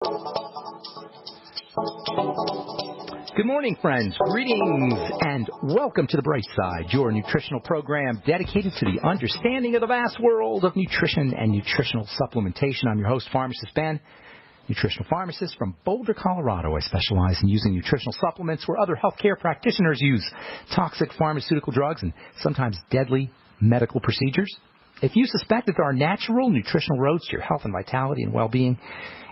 Good morning, friends. Greetings and welcome to The Bright Side, your nutritional program dedicated to the understanding of the vast world of nutrition and nutritional supplementation. I'm your host, Pharmacist Ben, nutritional pharmacist from Boulder, Colorado. I specialize in using nutritional supplements where other healthcare practitioners use toxic pharmaceutical drugs and sometimes deadly medical procedures. If you suspect that there are natural nutritional roads to your health and vitality and well-being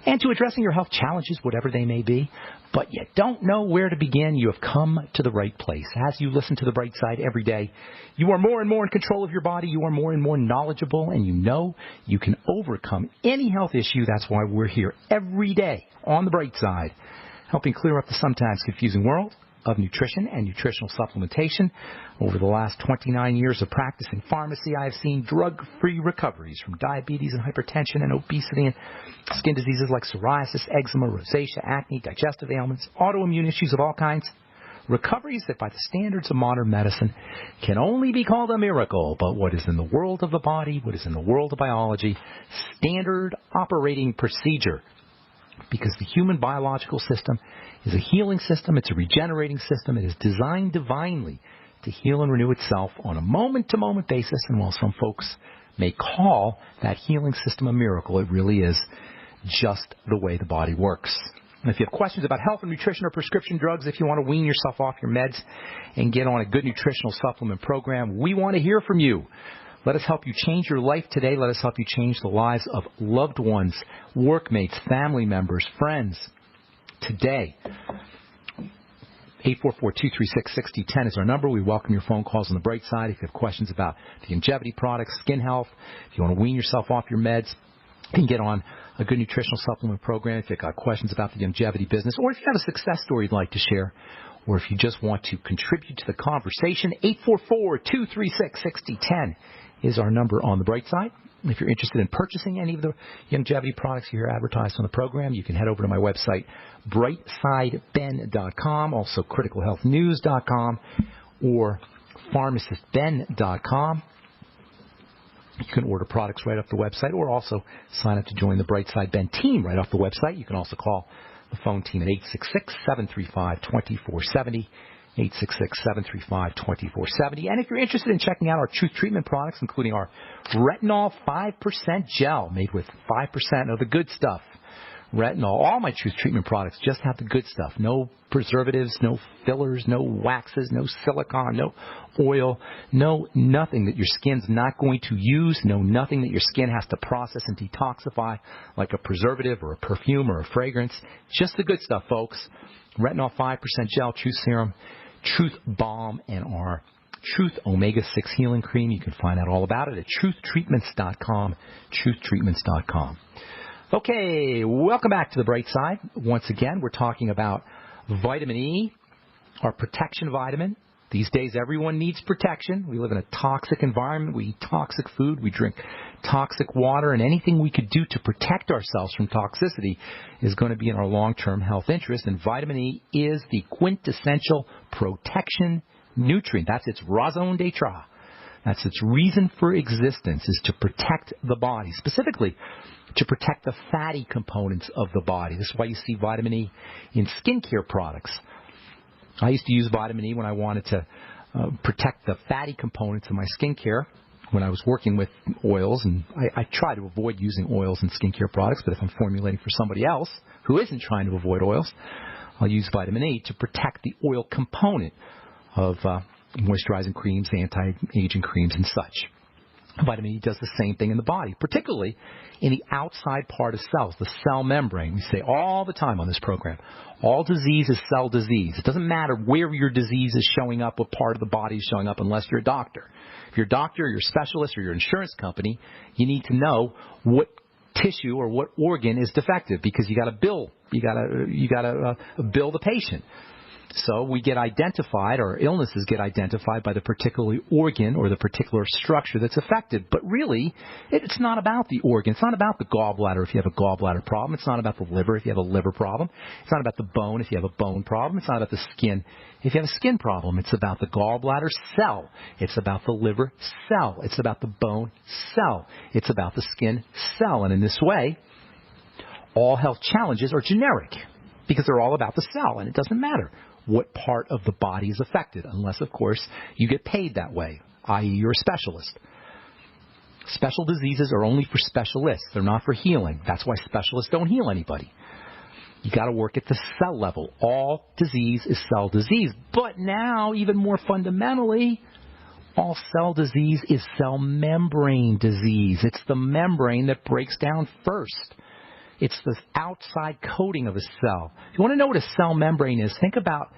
and to addressing your health challenges, whatever they may be, but you don't know where to begin, you have come to the right place. As you listen to The Bright Side every day, you are more and more in control of your body, you are more and more knowledgeable, and you know you can overcome any health issue. That's why we're here every day on The Bright Side, helping clear up the sometimes confusing world of nutrition and nutritional supplementation. Over the last 29 years of practicing pharmacy, I have seen drug-free recoveries from diabetes and hypertension and obesity and skin diseases like psoriasis, eczema, rosacea, acne, digestive ailments, autoimmune issues of all kinds. Recoveries that by the standards of modern medicine can only be called a miracle, but what is in the world of the body, what is in the world of biology, standard operating procedure. Because the human biological system is a healing system, it's a regenerating system, it is designed divinely to heal and renew itself on a moment-to-moment basis, and while some folks may call that healing system a miracle, it really is just the way the body works. And if you have questions about health and nutrition or prescription drugs, if you want to wean yourself off your meds and get on a good nutritional supplement program, we want to hear from you. Let us help you change your life today. Let us help you change the lives of loved ones, workmates, family members, friends today. 844-236-6010 is our number. We welcome your phone calls on the bright side. If you have questions about the longevity products, skin health, if you want to wean yourself off your meds, you can get on a good nutritional supplement program. If you've got questions about the longevity business, or if you have a success story you'd like to share, or if you just want to contribute to the conversation, 844-236-6010 is our number on the bright side. If you're interested in purchasing any of the longevity products you hear advertised on the program, you can head over to my website, brightsideben.com, also criticalhealthnews.com, or pharmacistben.com. You can order products right off the website, or also sign up to join the Bright Side Ben team right off the website. You can also call the phone team at 866-735-2470. 866-735-2470. And if you're interested in checking out our Truth Treatment products, including our Retinol 5% gel made with 5% of the good stuff. Retinol, all my Truth Treatment products just have the good stuff. No preservatives, no fillers, no waxes, no silicone, no oil, no nothing that your skin's not going to use, no nothing that your skin has to process and detoxify like a preservative or a perfume or a fragrance. Just the good stuff, folks. Retinol 5% gel, Truth Serum, Truth Balm, and our Truth Omega-6 Healing Cream. You can find out all about it at truthtreatments.com, truthtreatments.com. Okay, welcome back to the Bright Side. Once again, we're talking about vitamin E, our protection vitamin. These days, everyone needs protection. We live in a toxic environment. We eat toxic food. We drink toxic water. And anything we could do to protect ourselves from toxicity is going to be in our long-term health interest. And vitamin E is the quintessential protection nutrient. That's its raison d'etre. That's its reason for existence, is to protect the body, specifically to protect the fatty components of the body. This is why you see vitamin E in skincare products. I used to use vitamin E when I wanted to protect the fatty components of my skincare when I was working with oils, and I try to avoid using oils in skincare products, but if I'm formulating for somebody else who isn't trying to avoid oils, I'll use vitamin E to protect the oil component of moisturizing creams, anti-aging creams, and such. Vitamin E does the same thing in the body, particularly in the outside part of cells, the cell membrane. We say all the time on this program, all disease is cell disease. It doesn't matter where your disease is showing up, what part of the body is showing up, unless you're a doctor. If you're a doctor, or you're a specialist, or you're an insurance company, you need to know what tissue or what organ is defective, because you got to bill. You got to bill the patient. So we get identified, or illnesses get identified by the particular organ or the particular structure that's affected. But really, it's not about the organ. It's not about the gallbladder if you have a gallbladder problem. It's not about the liver if you have a liver problem. It's not about the bone if you have a bone problem. It's not about the skin if you have a skin problem. It's about the gallbladder cell. It's about the liver cell. It's about the bone cell. It's about the skin cell. And in this way, all health challenges are generic because they're all about the cell, and it doesn't matter what part of the body is affected, unless, of course, you get paid that way, i.e. you're a specialist. Special diseases are only for specialists. They're not for healing. That's why specialists don't heal anybody. You got to work at the cell level. All disease is cell disease. But now, even more fundamentally, all cell disease is cell membrane disease. It's the membrane that breaks down first. It's the outside coating of a cell. If you want to know what a cell membrane is, think about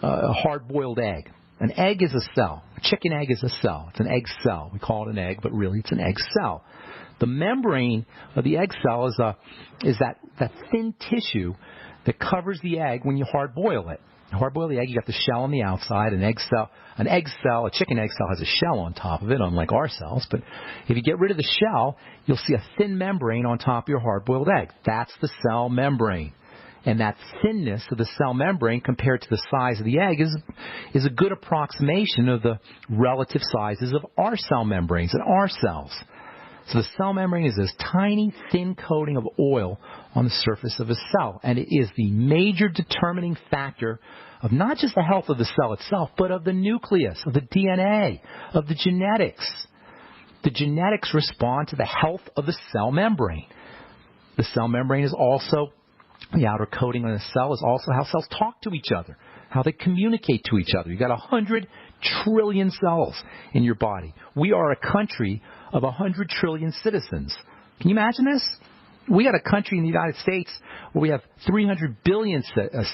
a hard-boiled egg. An egg is a cell. A chicken egg is a cell. It's an egg cell. We call it an egg, but really it's an egg cell. The membrane of the egg cell is that thin tissue that covers the egg when you hard-boil it. Hard-boil the egg, you got the shell on the outside. An egg cell, a chicken egg cell has a shell on top of it, unlike our cells. But if you get rid of the shell, you'll see a thin membrane on top of your hard-boiled egg. That's the cell membrane. And that thinness of the cell membrane compared to the size of the egg is a good approximation of the relative sizes of our cell membranes and our cells. So the cell membrane is this tiny, thin coating of oil on the surface of a cell. And it is the major determining factor of not just the health of the cell itself, but of the nucleus, of the DNA, of the genetics. The genetics respond to the health of the cell membrane. The cell membrane is also, the outer coating on the cell is also how cells talk to each other, how they communicate to each other. You've got 100 trillion cells in your body. We are a country of 100 trillion citizens. Can you imagine this? We got a country in the United States where we have 300 billion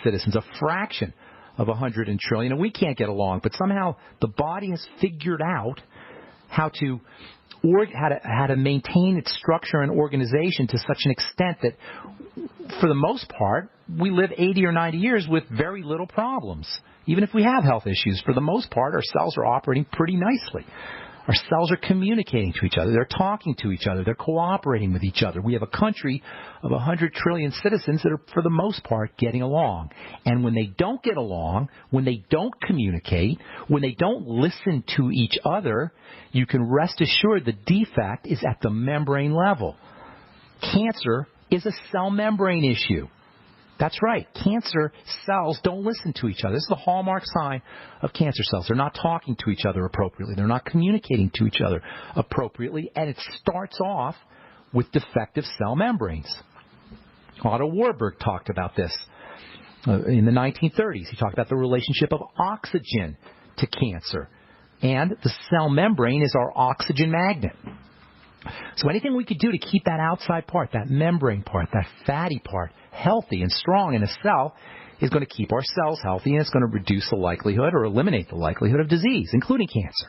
citizens, a fraction of 100 trillion, and we can't get along. But somehow the body has figured out how to maintain its structure and organization to such an extent that, for the most part, we live 80 or 90 years with very little problems. Even if we have health issues, for the most part, our cells are operating pretty nicely. Our cells are communicating to each other. They're talking to each other. They're cooperating with each other. We have a country of 100 trillion citizens that are, for the most part, getting along. And when they don't get along, when they don't communicate, when they don't listen to each other, you can rest assured the defect is at the membrane level. Cancer is a cell membrane issue. That's right. Cancer cells don't listen to each other. This is the hallmark sign of cancer cells. They're not talking to each other appropriately. They're not communicating to each other appropriately. And it starts off with defective cell membranes. Otto Warburg talked about this in the 1930s. He talked about the relationship of oxygen to cancer. And the cell membrane is our oxygen magnet. So anything we could do to keep that outside part, that membrane part, that fatty part, healthy and strong in a cell is going to keep our cells healthy, and it's going to reduce the likelihood or eliminate the likelihood of disease, including cancer.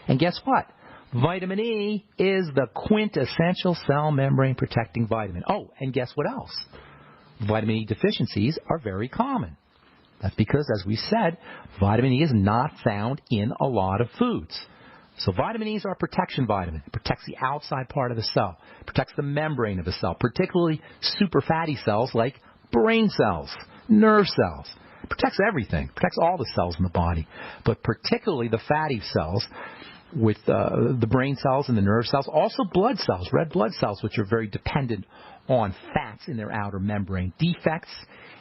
And guess what? Vitamin E is the quintessential cell membrane protecting vitamin. Oh, and guess what else? Vitamin E deficiencies are very common. That's because, as we said, vitamin E is not found in a lot of foods. So vitamin E is our protection vitamin. It protects the outside part of the cell. It protects the membrane of the cell, particularly super fatty cells like brain cells, nerve cells. It protects everything. It protects all the cells in the body, but particularly the fatty cells with the brain cells and the nerve cells. Also blood cells, red blood cells, which are very dependent on fats in their outer membrane. Defects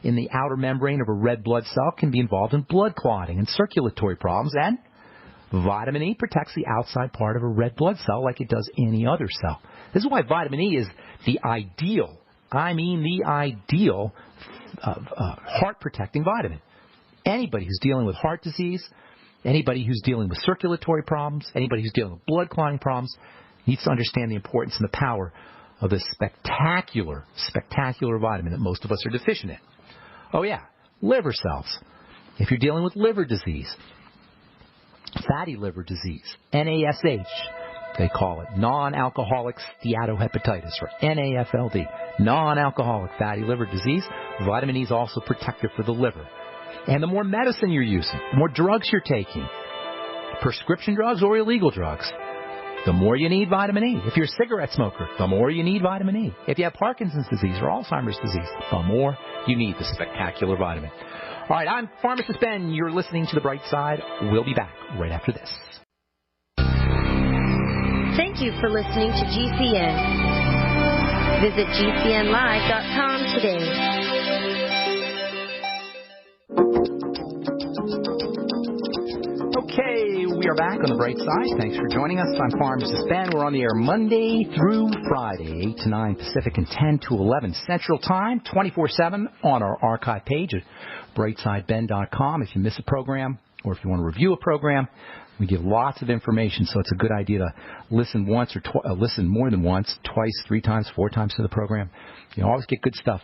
in the outer membrane of a red blood cell can be involved in blood clotting and circulatory problems, and vitamin E protects the outside part of a red blood cell like it does any other cell. This is why vitamin E is the ideal, heart-protecting vitamin. Anybody who's dealing with heart disease, anybody who's dealing with circulatory problems, anybody who's dealing with blood clotting problems needs to understand the importance and the power of this spectacular vitamin that most of us are deficient in. Oh yeah, liver cells. If you're dealing with liver disease, fatty liver disease, NASH, they call it, non-alcoholic steatohepatitis, or NAFLD, non-alcoholic fatty liver disease. Vitamin E is also protective for the liver. And the more medicine you're using, the more drugs you're taking, prescription drugs or illegal drugs, the more you need vitamin E. If you're a cigarette smoker, the more you need vitamin E. If you have Parkinson's disease or Alzheimer's disease, the more you need the spectacular vitamin. All right, I'm Pharmacist Ben. You're listening to The Bright Side. We'll be back right after this. Thank you for listening to GCN. Visit GCNlive.com today. Okay, we are back on the bright side. Thanks for joining us. I'm Pharmacist Ben. We're on the air Monday through Friday, 8 to 9 Pacific and 10 to 11 Central Time, 24/7 on our archive page at brightsideben.com. If you miss a program or if you want to review a program, we give lots of information, so it's a good idea to listen once or listen more than once, twice, 3 times, 4 times to the program. You always get good stuff.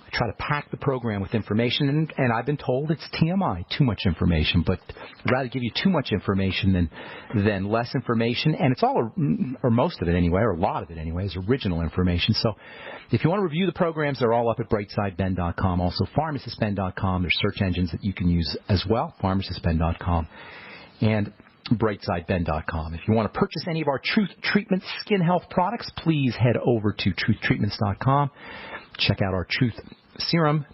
I try to pack the program with information, and I've been told it's TMI, too much information, but I'd rather give you too much information than less information, and it's all, or most of it anyway, or a lot of it anyway, is original information. So if you want to review the programs, they're all up at brightsideben.com, also pharmacistben.com. There's search engines that you can use as well, pharmacistben.com and brightsideben.com. If you want to purchase any of our Truth Treatment skin health products, please head over to truthtreatments.com. Check out our Truth Serum,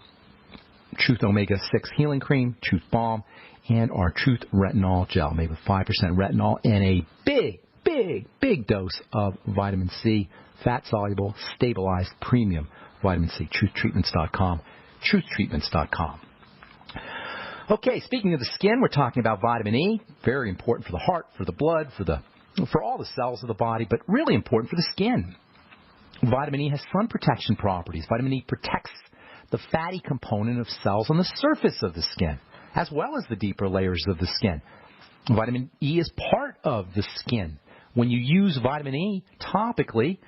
Truth Omega-6 Healing Cream, Truth Balm, and our Truth Retinol Gel, made with 5% retinol and a big dose of vitamin C, fat-soluble, stabilized, premium vitamin C. Truthtreatments.com, truthtreatments.com. Okay, speaking of the skin, we're talking about vitamin E, very important for the heart, for the blood, for all the cells of the body, but really important for the skin. Vitamin E has sun protection properties. Vitamin E protects the fatty component of cells on the surface of the skin, as well as the deeper layers of the skin. Vitamin E is part of the skin. When you use vitamin E topically,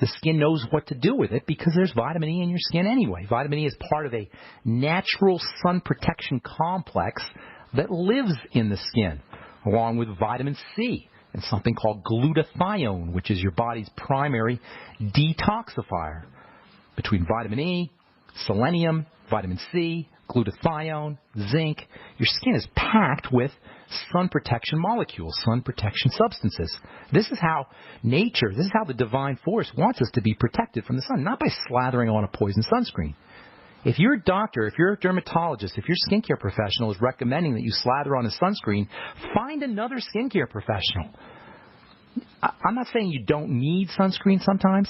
the skin knows what to do with it because there's vitamin E in your skin anyway. Vitamin E is part of a natural sun protection complex that lives in the skin, along with vitamin C and something called glutathione, which is your body's primary detoxifier. Between vitamin E, selenium, vitamin C, glutathione, zinc, your skin is packed with sun protection molecules, sun protection substances. This is how nature, this is how the divine force wants us to be protected from the sun, not by slathering on a poison sunscreen. If you're a doctor, if you're a dermatologist, if your skincare professional is recommending that you slather on a sunscreen, find another skincare professional. I'm not saying you don't need sunscreen sometimes.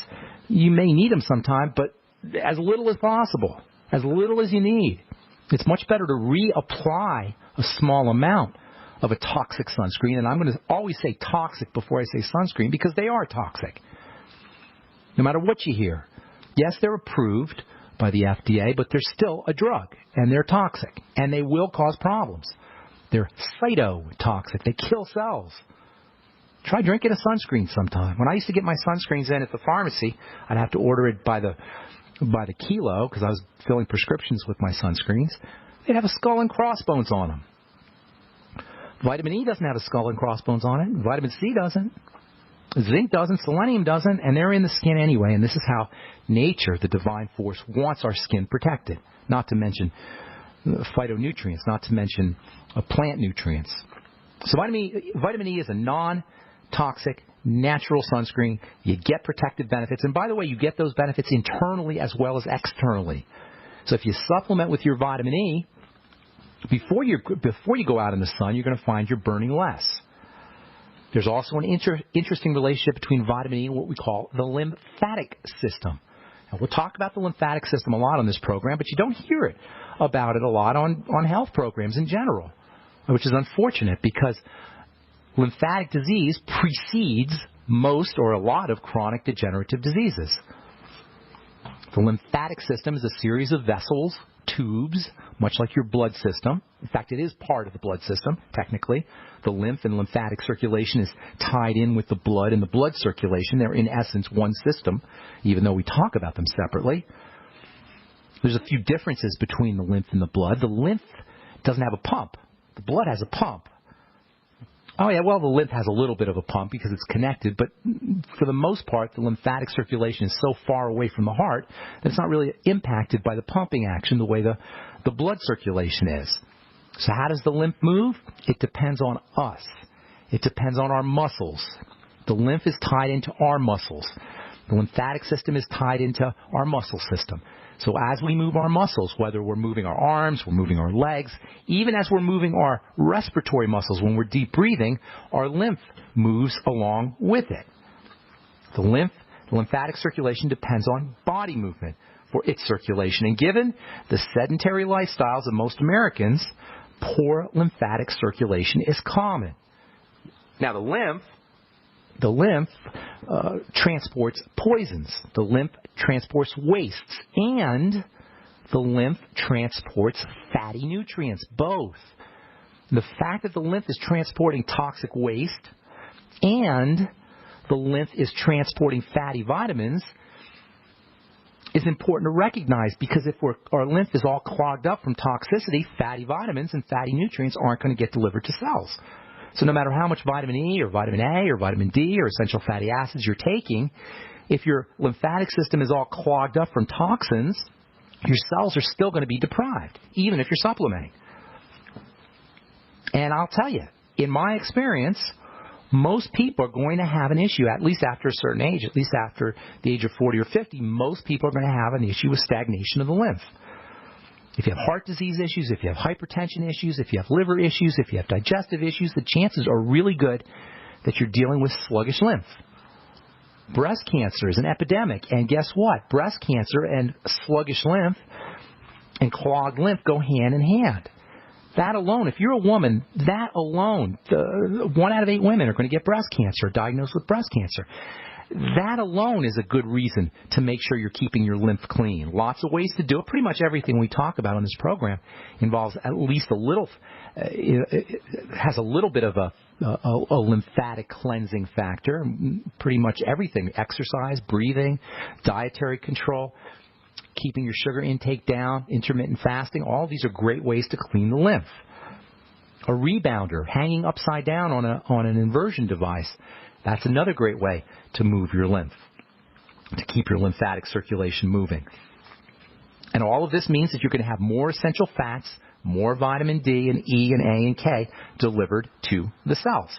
You may need them sometime, but as little as possible, as little as you need. It's much better to reapply a small amount of a toxic sunscreen, and I'm going to always say toxic before I say sunscreen because they are toxic. No matter what you hear. Yes, they're approved by the FDA, but they're still a drug, and they're toxic, and they will cause problems. They're cytotoxic. They kill cells. Try drinking a sunscreen sometime. When I used to get my sunscreens in at the pharmacy, I'd have to order it by the kilo because I was filling prescriptions with my sunscreens. They'd have a skull and crossbones on them. Vitamin E doesn't have a skull and crossbones on it. Vitamin C doesn't. Zinc doesn't. Selenium doesn't. And they're in the skin anyway. And this is how nature, the divine force, wants our skin protected. Not to mention phytonutrients. Not to mention plant nutrients. So vitamin E is a non-toxic, natural sunscreen. You get protective benefits. And by the way, you get those benefits internally as well as externally. So if you supplement with your vitamin E, before you go out in the sun, you're going to find you're burning less. There's also an interesting relationship between vitamin E and what we call the lymphatic system. Now, we'll talk about the lymphatic system a lot on this program, but you don't hear about it a lot on health programs in general, which is unfortunate because lymphatic disease precedes most or a lot of chronic degenerative diseases. The lymphatic system is a series of vessels, tubes, much like your blood system. In fact, it is part of the blood system, technically. The lymph and lymphatic circulation is tied in with the blood and the blood circulation. They're, in essence, one system, even though we talk about them separately. There's a few differences between the lymph and the blood. The lymph doesn't have a pump. The blood has a pump. Oh, yeah, well, the lymph has a little bit of a pump because it's connected, but for the most part, the lymphatic circulation is so far away from the heart that it's not really impacted by the pumping action the way the blood circulation is. So how does the lymph move? It depends on us. It depends on our muscles. The lymph is tied into our muscles. The lymphatic system is tied into our muscle system. So as we move our muscles, whether we're moving our arms, we're moving our legs, even as we're moving our respiratory muscles when we're deep breathing, our lymph moves along with it. The lymphatic circulation depends on body movement. for its circulation. And given the sedentary lifestyles of most Americans, poor lymphatic circulation is common. Now, the lymph transports poisons. The lymph transports wastes. And the lymph transports fatty nutrients, both. The fact that the lymph is transporting toxic waste and the lymph is transporting fatty vitamins is important to recognize, because if our lymph is all clogged up from toxicity, fatty vitamins and fatty nutrients aren't going to get delivered to cells. So no matter how much vitamin E or vitamin A or vitamin D or essential fatty acids you're taking, if your lymphatic system is all clogged up from toxins, your cells are still going to be deprived, even if you're supplementing. And I'll tell you, in my experience, most people are going to have an issue, at least after a certain age, at least after the age of 40 or 50, most people are going to have an issue with stagnation of the lymph. If you have heart disease issues, if you have hypertension issues, if you have liver issues, if you have digestive issues, the chances are really good that you're dealing with sluggish lymph. Breast cancer is an epidemic, and guess what? Breast cancer and sluggish lymph and clogged lymph go hand in hand. That alone, if you're a woman, that alone, 1 out of 8 women are going to get breast cancer, diagnosed with breast cancer. That alone is a good reason to make sure you're keeping your lymph clean. Lots of ways to do it. Pretty much everything we talk about on this program involves at least a little, has a little bit of a lymphatic cleansing factor. Pretty much everything, exercise, breathing, dietary control, keeping your sugar intake down, intermittent fasting, all these are great ways to clean the lymph. A rebounder, hanging upside down on an inversion device, that's another great way to move your lymph, to keep your lymphatic circulation moving. And all of this means that you're going to have more essential fats, more vitamin D and E and A and K delivered to the cells.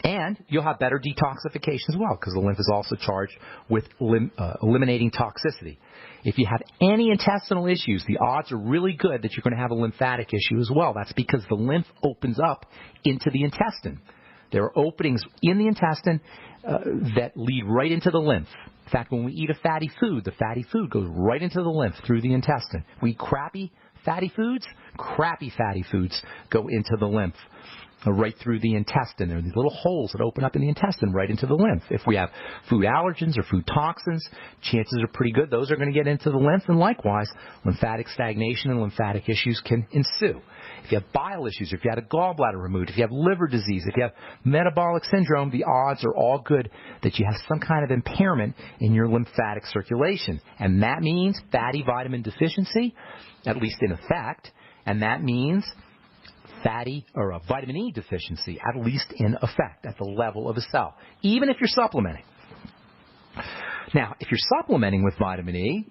And you'll have better detoxification as well, because the lymph is also charged with eliminating toxicity. If you have any intestinal issues, the odds are really good that you're going to have a lymphatic issue as well. That's because the lymph opens up into the intestine. There are openings in the intestine that lead right into the lymph. In fact, when we eat a fatty food, the fatty food goes right into the lymph through the intestine. We eat crappy fatty foods go into the lymph. Right through the intestine. There are these little holes that open up in the intestine right into the lymph. If we have food allergens or food toxins, chances are pretty good those are going to get into the lymph, and likewise, lymphatic stagnation and lymphatic issues can ensue. If you have bile issues, if you had a gallbladder removed, if you have liver disease, if you have metabolic syndrome, the odds are all good that you have some kind of impairment in your lymphatic circulation. And that means fatty vitamin deficiency, at least in effect, and that means fatty or a vitamin E deficiency, at least in effect, at the level of a cell, even if you're supplementing. Now, if you're supplementing with vitamin E,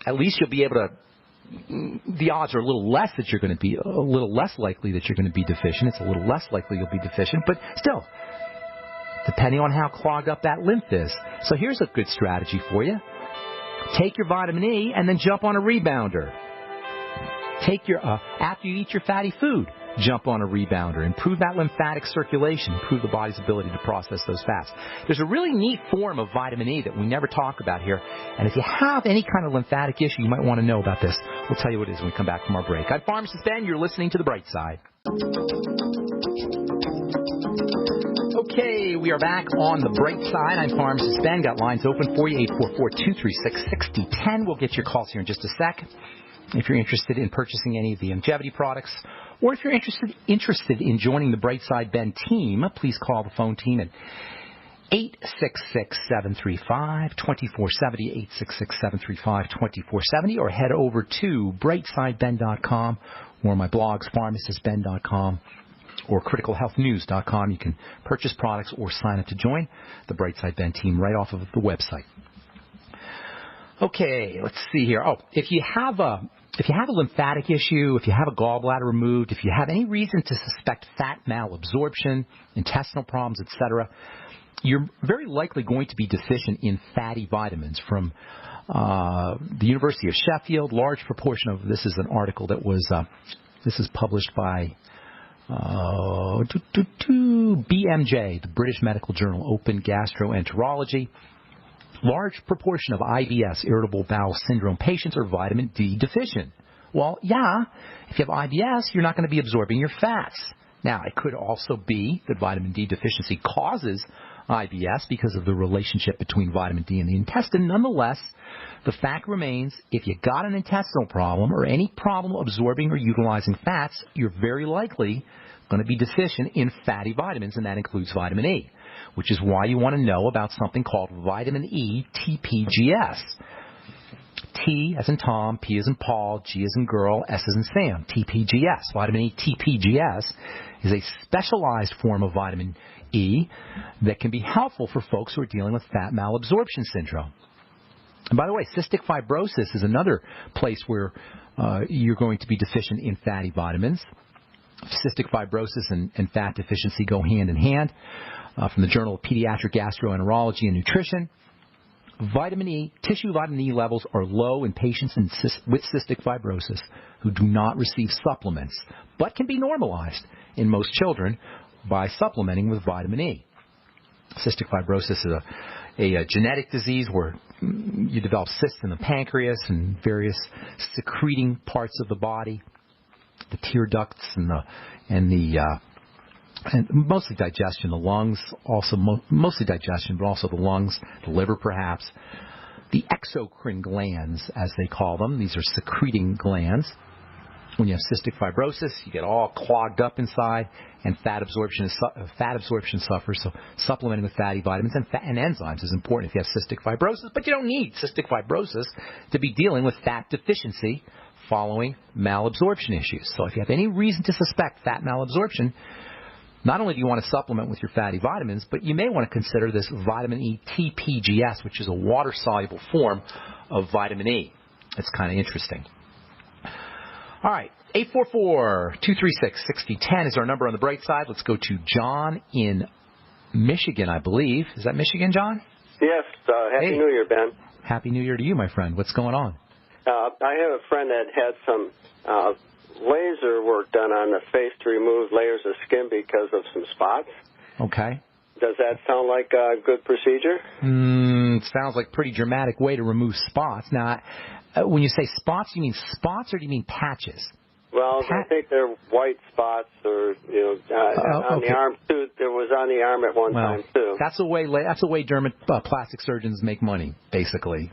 at least you'll be able to, the odds are a little less that you're going to be, a little less likely that you're going to be deficient. It's a little less likely you'll be deficient, but still, depending on how clogged up that lymph is. So here's a good strategy for you. Take your vitamin E and then jump on a rebounder. Take your, after you eat your fatty food, jump on a rebounder. Improve that lymphatic circulation. Improve the body's ability to process those fats. There's a really neat form of vitamin E that we never talk about here. And if you have any kind of lymphatic issue, you might want to know about this. We'll tell you what it is when we come back from our break. I'm Pharmacist Ben. You're listening to The Bright Side. Okay, we are back on The Bright Side. I'm Pharmacist Ben. Got lines open for you, 844-236-6010. We'll get your calls here in just a sec. If you're interested in purchasing any of the longevity products, or if you're interested in joining the Bright Side Ben team, please call the phone team at 866-735-2470, 866-735-2470, or head over to brightsideben.com, or my blogs, pharmacistben.com, or criticalhealthnews.com. You can purchase products or sign up to join the Bright Side Ben team right off of the website. Okay, let's see here. Oh, if you have a lymphatic issue, if you have a gallbladder removed, if you have any reason to suspect fat malabsorption, intestinal problems, etc., you're very likely going to be deficient in fatty vitamins. From the University of Sheffield, large proportion of this is an article that was this is published by BMJ, the British Medical Journal, Open Gastroenterology. Large proportion of IBS, irritable bowel syndrome patients, are vitamin D deficient. Well, yeah, if you have IBS, you're not going to be absorbing your fats. Now, it could also be that vitamin D deficiency causes IBS because of the relationship between vitamin D and the intestine. Nonetheless, the fact remains, if you got an intestinal problem or any problem absorbing or utilizing fats, you're very likely going to be deficient in fatty vitamins, and that includes vitamin E, which is why you want to know about something called vitamin E TPGS. T as in Tom, P as in Paul, G as in girl, S as in Sam. TPGS. Vitamin E TPGS is a specialized form of vitamin E that can be helpful for folks who are dealing with fat malabsorption syndrome. And by the way, cystic fibrosis is another place where you're going to be deficient in fatty vitamins. Cystic fibrosis and fat deficiency go hand in hand. From the Journal of Pediatric Gastroenterology and Nutrition, tissue vitamin E levels are low in patients with cystic fibrosis who do not receive supplements, but can be normalized in most children by supplementing with vitamin E. Cystic fibrosis is a genetic disease where you develop cysts in the pancreas and various secreting parts of the body, the tear ducts and mostly digestion, the lungs, also mostly digestion, but also the lungs, the liver perhaps. The exocrine glands, as they call them, these are secreting glands. When you have cystic fibrosis, you get all clogged up inside, and fat absorption suffers. So supplementing with fatty vitamins and enzymes is important if you have cystic fibrosis, but you don't need cystic fibrosis to be dealing with fat deficiency following malabsorption issues. So if you have any reason to suspect fat malabsorption, not only do you want to supplement with your fatty vitamins, but you may want to consider this vitamin E TPGS, which is a water-soluble form of vitamin E. It's kind of interesting. All right, 844-236-6010 is our number on the bright side. Let's go to John in Michigan, I believe. Is that Michigan, John? Yes. Happy New Year, Ben. Happy New Year to you, my friend. What's going on? I have a friend that had some laser work done on the face to remove layers of skin because of some spots. Okay. Does that sound like a good procedure? It sounds like a pretty dramatic way to remove spots. Now, when you say spots, do you mean spots or do you mean patches? Well, I think they're white spots, or on the arm too. There was on the arm at one time too. That's the way plastic surgeons make money, basically.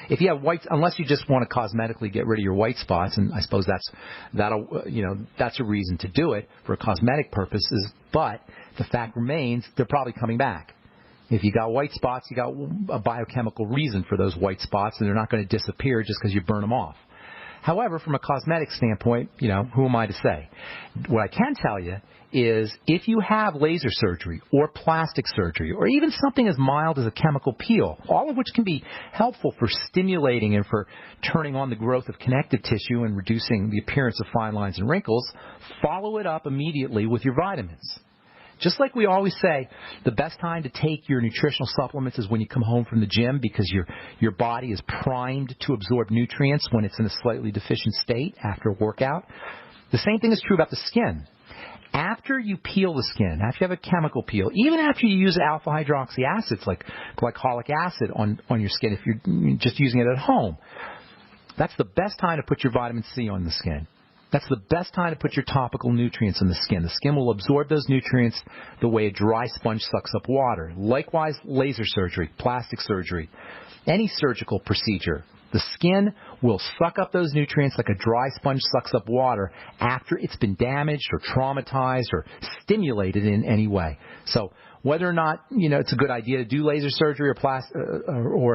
If you have white, unless you just want to cosmetically get rid of your white spots, and I suppose that's a reason to do it for cosmetic purposes. But the fact remains, they're probably coming back. If you got white spots, you got a biochemical reason for those white spots, and they're not going to disappear just because you burn them off. However, from a cosmetic standpoint, who am I to say? What I can tell you is if you have laser surgery or plastic surgery or even something as mild as a chemical peel, all of which can be helpful for stimulating and for turning on the growth of connective tissue and reducing the appearance of fine lines and wrinkles, follow it up immediately with your vitamins. Just like we always say, the best time to take your nutritional supplements is when you come home from the gym because your body is primed to absorb nutrients when it's in a slightly deficient state after a workout. The same thing is true about the skin. After you peel the skin, after you have a chemical peel, even after you use alpha hydroxy acids like glycolic acid on your skin, if you're just using it at home, that's the best time to put your vitamin C on the skin. That's the best time to put your topical nutrients in the skin. The skin will absorb those nutrients the way a dry sponge sucks up water. Likewise, laser surgery, plastic surgery, any surgical procedure. The skin will suck up those nutrients like a dry sponge sucks up water after it's been damaged or traumatized or stimulated in any way. So whether or not it's a good idea to do laser surgery or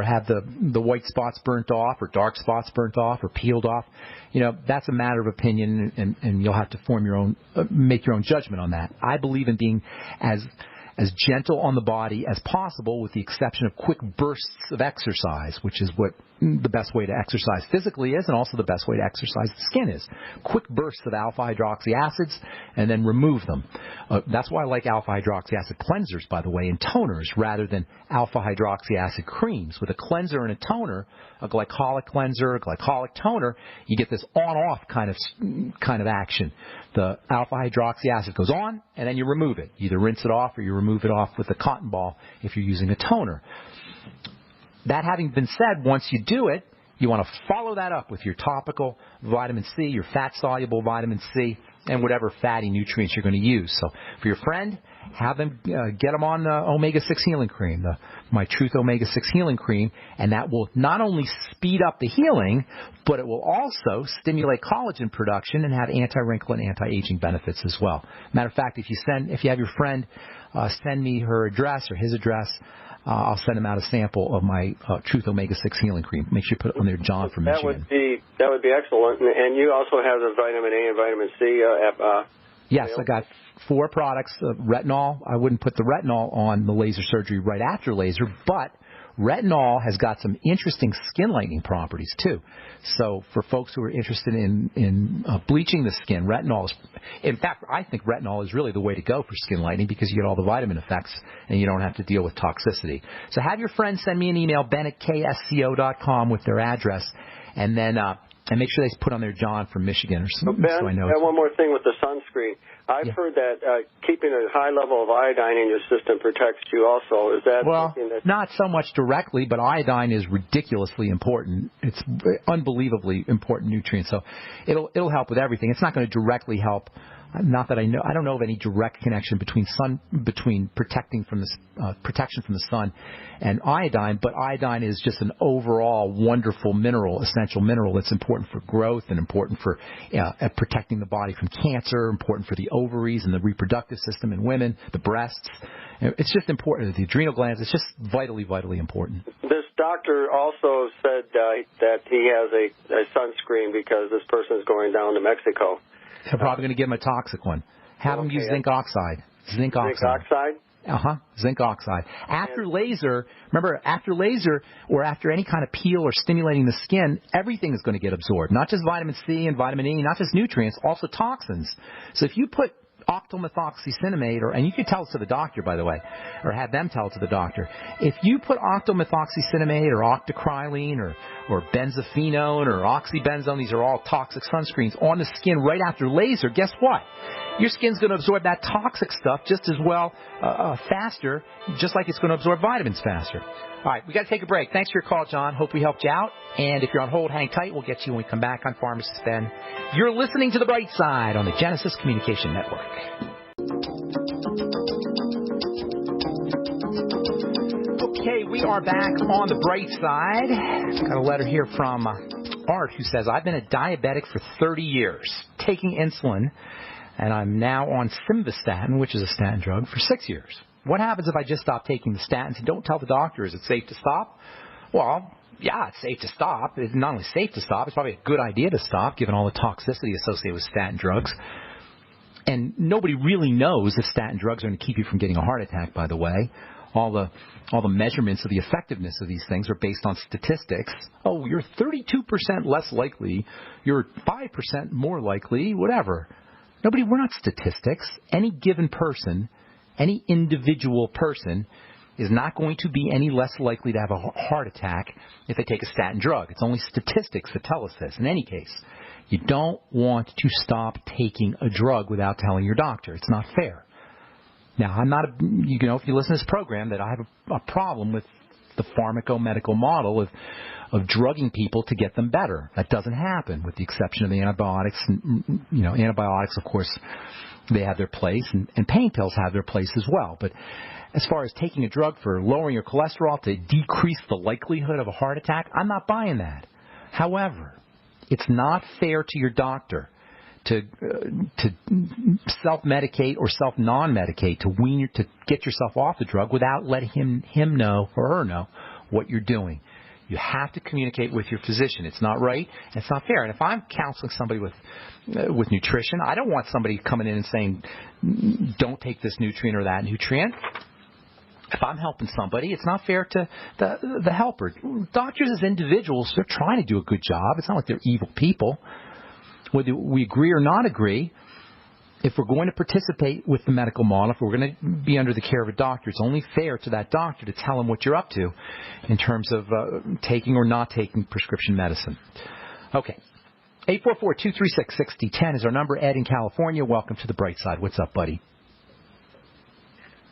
have the white spots burnt off or dark spots burnt off or peeled off, that's a matter of opinion, and you'll have to make your own judgment on that. I believe in being as gentle on the body as possible, with the exception of quick bursts of exercise, which is what the best way to exercise physically is, and also the best way to exercise the skin is. Quick bursts of alpha hydroxy acids, and then remove them. That's why I like alpha hydroxy acid cleansers, by the way, and toners, rather than alpha hydroxy acid creams. With a cleanser and a toner, a glycolic cleanser, a glycolic toner, you get this on-off kind of action. The alpha hydroxy acid goes on, and then you remove it. You either rinse it off or you remove it off with a cotton ball if you're using a toner. That having been said, once you do it, you want to follow that up with your topical vitamin C, your fat-soluble vitamin C, and whatever fatty nutrients you're going to use. So for your friend, have them get them on the omega-6 healing cream, my Truth omega-6 healing cream, and that will not only speed up the healing, but it will also stimulate collagen production and have anti-wrinkle and anti-aging benefits as well. Matter of fact, if you have your friend send me her address or his address, I'll send him out a sample of my Truth Omega-6 Healing Cream. Make sure you put it on there, John from Michigan. That would be excellent. And you also have the vitamin A and vitamin C. Yes, I got 4 products. Retinol, I wouldn't put the retinol on the laser surgery right after laser, but retinol has got some interesting skin lightening properties, too. So for folks who are interested in bleaching the skin, retinol is, in fact, I think retinol is really the way to go for skin lightening because you get all the vitamin effects and you don't have to deal with toxicity. So have your friends send me an email, ben@ksco.com, with their address, and then and make sure they put on there John from Michigan or something. Ben, so I know. one more thing with the sunscreen. I've heard that keeping a high level of iodine in your system protects you also. Is that something that... not so much directly, but iodine is ridiculously important. It's unbelievably important nutrient. So it'll help with everything. It's not going to directly help. Not that I know. I don't know of any direct connection between protection from the sun and iodine. But iodine is just an overall wonderful mineral, essential mineral that's important for growth and important for protecting the body from cancer, important for the ovaries and the reproductive system in women, the breasts. It's just important. The adrenal glands. It's just vitally, vitally important. This doctor also said that he has a sunscreen because this person is going down to Mexico. They're probably going to give him a toxic one. Have them use zinc oxide. Zinc oxide? Zinc oxide. After laser, remember, after laser or after any kind of peel or stimulating the skin, everything is going to get absorbed. Not just vitamin C and vitamin E, not just nutrients, also toxins. So if you put octomethoxycinnamate, and you can tell it to the doctor, by the way, or have them tell it to the doctor. If you put octomethoxycinnamate or octocrylene or benzophenone or oxybenzone, these are all toxic sunscreens, on the skin right after laser, guess what? Your skin's going to absorb that toxic stuff just as well, faster, just like it's going to absorb vitamins faster. All right, we got to take a break. Thanks for your call, John. Hope we helped you out. And if you're on hold, hang tight. We'll get you when we come back on Pharmacist Ben. You're listening to The Bright Side on the Genesis Communication Network. Okay, we are back on The Bright Side. Got a letter here from Art who says, I've been a diabetic for 30 years, taking insulin, and I'm now on simvastatin, which is a statin drug, for 6 years. What happens if I just stop taking the statins and don't tell the doctor? Is it safe to stop? Well, yeah, it's safe to stop. It's not only safe to stop, it's probably a good idea to stop, given all the toxicity associated with statin drugs. And nobody really knows if statin drugs are going to keep you from getting a heart attack, by the way. All the measurements of the effectiveness of these things are based on statistics. Oh, you're 32% less likely. You're 5% more likely, whatever. We're not statistics. Any given person, any individual person is not going to be any less likely to have a heart attack if they take a statin drug. It's only statistics that tell us this. In any case, you don't want to stop taking a drug without telling your doctor. It's not fair. Now, I'm not, if you listen to this program, that I have a problem with the pharmacomedical model of drugging people to get them better. That doesn't happen, with the exception of the antibiotics. Antibiotics, of course, they have their place, and pain pills have their place as well. But as far as taking a drug for lowering your cholesterol to decrease the likelihood of a heart attack, I'm not buying that. However, it's not fair to your doctor to self-medicate or self-non-medicate to get yourself off the drug without letting him know or her know what you're doing. You have to communicate with your physician. It's not right. It's not fair. And if I'm counseling somebody with nutrition, I don't want somebody coming in and saying, don't take this nutrient or that nutrient. If I'm helping somebody, it's not fair to the helper. Doctors as individuals, they're trying to do a good job. It's not like they're evil people. Whether we agree or not agree, if we're going to participate with the medical model, if we're going to be under the care of a doctor, it's only fair to that doctor to tell him what you're up to in terms of taking or not taking prescription medicine. Okay. 844-236-6010 is our number. Ed in California, welcome to the Bright Side. What's up, buddy?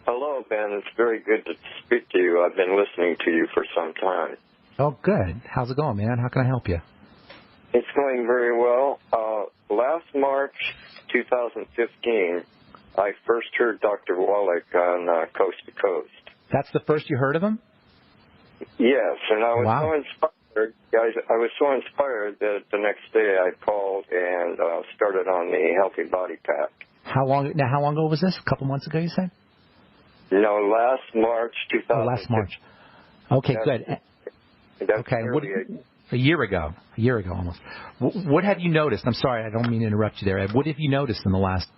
Hello, Ben. It's very good to speak to you. I've been listening to you for some time. Oh, good. How's it going, man? How can I help you? It's going very well. Last March 2015, I first heard Dr. Wallach on Coast to Coast. That's the first you heard of him? Yes, and I was Wow. so inspired, guys. I was so inspired that the next day I called and started on the Healthy Body Pack. How long ago was this? A couple months ago, you said? No, last March 2015. Oh, last March. Okay, good. That's Okay, nearly a year ago almost. What have you noticed? I'm sorry, I don't mean to interrupt you there, Ed. What have you noticed in the last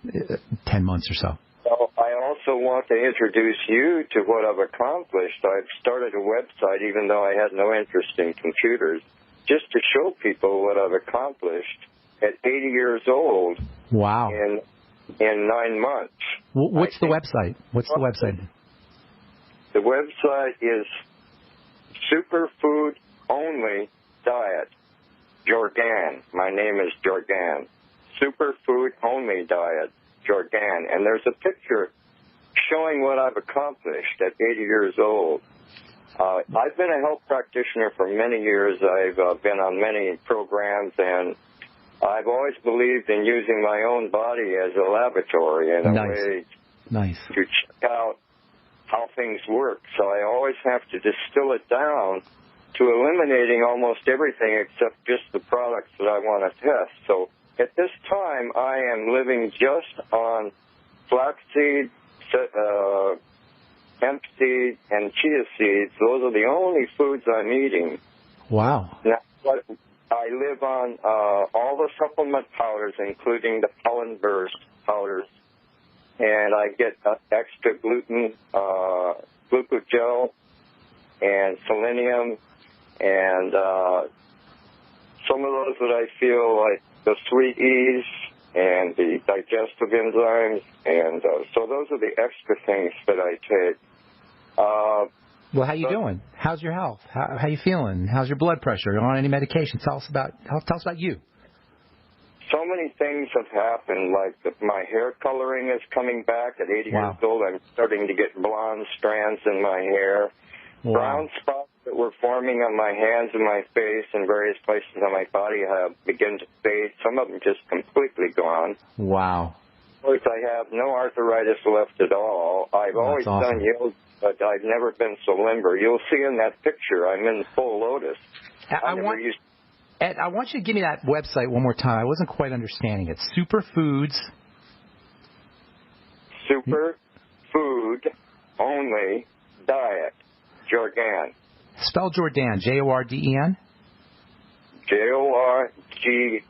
10 months or so? Well, I also want to introduce you to what I've accomplished. I've started a website, even though I had no interest in computers, just to show people what I've accomplished at 80 years old. Wow. In 9 months. What's the website? What's the website? The website is Superfood Only Diet. Jordan. My name is Jordan. Superfood Only Diet. Jordan. And there's a picture showing what I've accomplished at 80 years old. I've been a health practitioner for many years. I've been on many programs, and I've always believed in using my own body as a laboratory in a way to check out how things work. So I always have to distill it down to eliminating almost everything except just the products that I want to test. So at this time, I am living just on flaxseed, hemp seed, and chia seeds. Those are the only foods I'm eating. Wow. Now, I live on all the supplement powders, including the pollen burst powders, and I get extra gluten, glucogel, and selenium, and some of those that I feel like the sweet E's and the digestive enzymes, and so those are the extra things that I take. Well, how you doing? How's your health? How you feeling? How's your blood pressure? Are you on any medication? Tell us about you. So many things have happened, like my hair coloring is coming back at 80 years old. I'm starting to get blonde strands in my hair. Wow. Brown spots that were forming on my hands and my face and various places on my body have begun to fade. Some of them just completely gone. Wow. Of course, I have no arthritis left at all. I've always done yoga, but I've never been so limber. You'll see in that picture, I'm in full lotus. Ed, I want you to give me that website one more time. I wasn't quite understanding it. Superfoods. Superfood Only Diet. Jordan. Spell Jordan. Jordan? Jorgan.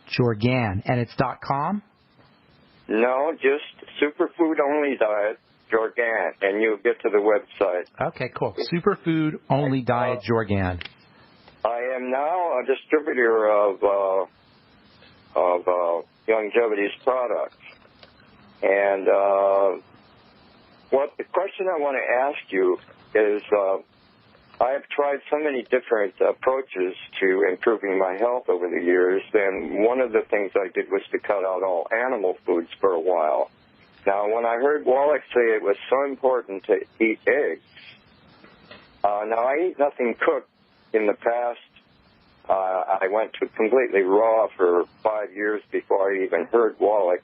Jorgan. And it's .com? No, just Superfood Only Diet, Jordan, and you'll get to the website. Okay, cool. Superfood Only Diet, Jordan. I am now a distributor of Longevity's products. And what the question I want to ask you is, I have tried so many different approaches to improving my health over the years, and one of the things I did was to cut out all animal foods for a while. Now, when I heard Wallach say it was so important to eat eggs, now I eat nothing cooked. In the past, I went to completely raw for 5 years before I even heard Wallach.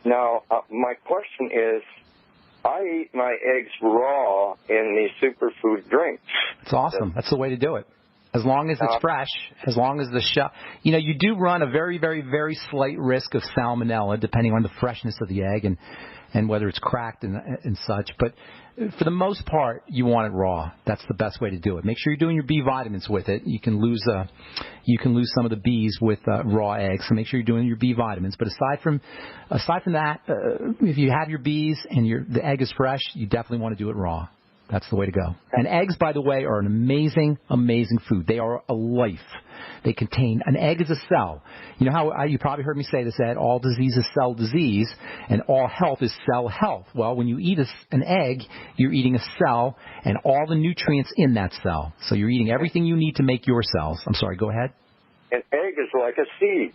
Now, my question is, I eat my eggs raw in the superfood drinks. It's awesome. That's the way to do it. As long as it's fresh, as long as the shell. You know, you do run a very, very, very slight risk of salmonella, depending on the freshness of the egg and whether it's cracked and such. But for the most part, you want it raw. That's the best way to do it. Make sure you're doing your B vitamins with it. You can lose some of the Bs with raw eggs. So make sure you're doing your B vitamins. But aside from that, if you have your Bs and the egg is fresh, you definitely want to do it raw. That's the way to go. And eggs, by the way, are an amazing, amazing food. They are a life. They contain, an egg is a cell. You know how you probably heard me say this, Ed, all disease is cell disease, and all health is cell health. Well, when you eat an egg, you're eating a cell and all the nutrients in that cell. So you're eating everything you need to make your cells. I'm sorry, go ahead. An egg is like a seed.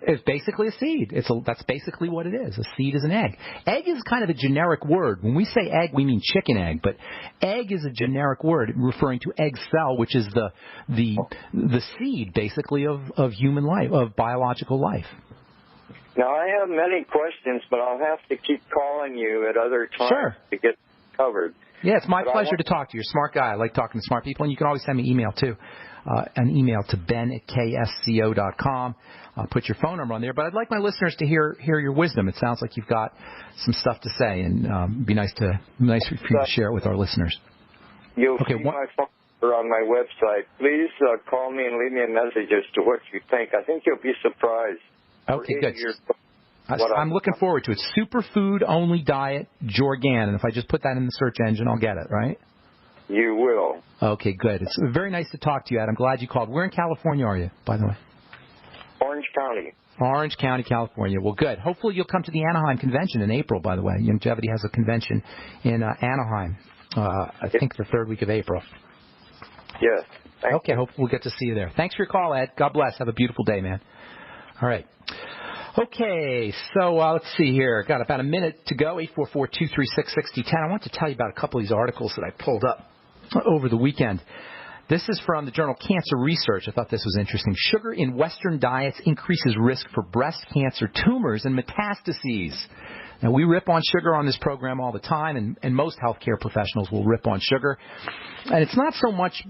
It's basically a seed. That's basically what it is. A seed is an egg. Egg is kind of a generic word. When we say egg, we mean chicken egg, but egg is a generic word referring to egg cell, which is the seed, basically, of human life, of biological life. Now, I have many questions, but I'll have to keep calling you at other times to get covered. Yeah, it's my pleasure to talk to you. You're a smart guy. I like talking to smart people, and you can always send me email, too. An email to ben@ksco.com. Put your phone number on there. But I'd like my listeners to hear your wisdom. It sounds like you've got some stuff to say, and it'd be nice for you to share it with our listeners. You'll see my phone number on my website. Please call me and leave me a message as to what you think. I think you'll be surprised. Okay, good. I'm looking forward to it. Superfood only diet, Jorgan. And if I just put that in the search engine, I'll get it, right? You will. Okay, good. It's very nice to talk to you, Ed. I'm glad you called. Where in California are you, by the way? Orange County. Orange County, California. Well, good. Hopefully you'll come to the Anaheim convention in April, by the way. Longevity has a convention in Anaheim, I think the third week of April. Yes. Okay, hopefully we'll get to see you there. Thanks for your call, Ed. God bless. Have a beautiful day, man. All right. Okay, so let's see here. Got about a minute to go, 844-236-6010. I want to tell you about a couple of these articles that I pulled up over the weekend. This is from the journal Cancer Research. I thought this was interesting. Sugar in Western diets increases risk for breast cancer, tumors, and metastases. Now, we rip on sugar on this program all the time, and most healthcare professionals will rip on sugar. And it's not so much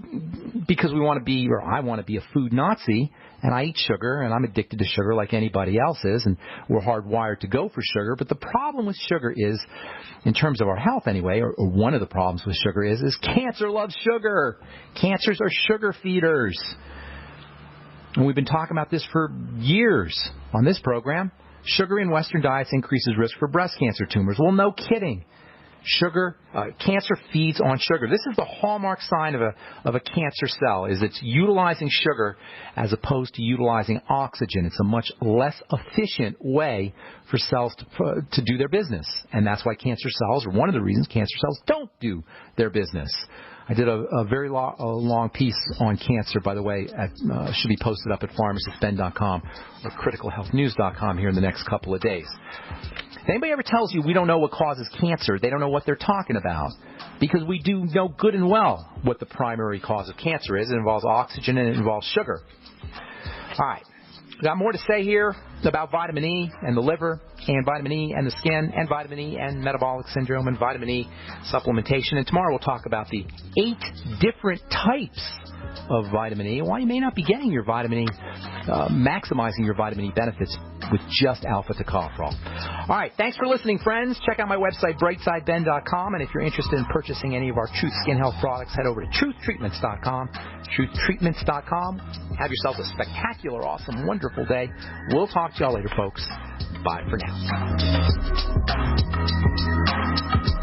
because we want to be, or I want to be a food Nazi, and I eat sugar, and I'm addicted to sugar like anybody else is, and we're hardwired to go for sugar. But the problem with sugar is, in terms of our health anyway, or one of the problems with sugar is cancer loves sugar. Cancers are sugar feeders. And we've been talking about this for years on this program. Sugar in Western diets increases risk for breast cancer, tumors. Well, no kidding. Cancer feeds on sugar. This is the hallmark sign of a cancer cell, is it's utilizing sugar as opposed to utilizing oxygen. It's a much less efficient way for cells to do their business. And that's why cancer cells, or one of the reasons cancer cells don't do their business. I did a very long piece on cancer, by the way, should be posted up at pharmacistben.com or criticalhealthnews.com here in the next couple of days. If anybody ever tells you we don't know what causes cancer, they don't know what they're talking about, because we do know good and well what the primary cause of cancer is. It involves oxygen and it involves sugar. All right. We've got more to say here about vitamin E and the liver, and vitamin E and the skin, and vitamin E and metabolic syndrome, and vitamin E supplementation. And tomorrow we'll talk about the 8 different types of vitamin E, and why you may not be getting your vitamin E, maximizing your vitamin E benefits with just alpha tocopherol. All right, thanks for listening, friends. Check out my website, brightsideben.com, and if you're interested in purchasing any of our Truth Skin Health products, head over to truthtreatments.com, truthtreatments.com. Have yourselves a spectacular, awesome, wonderful day. We'll talk to y'all later, folks. Bye for now.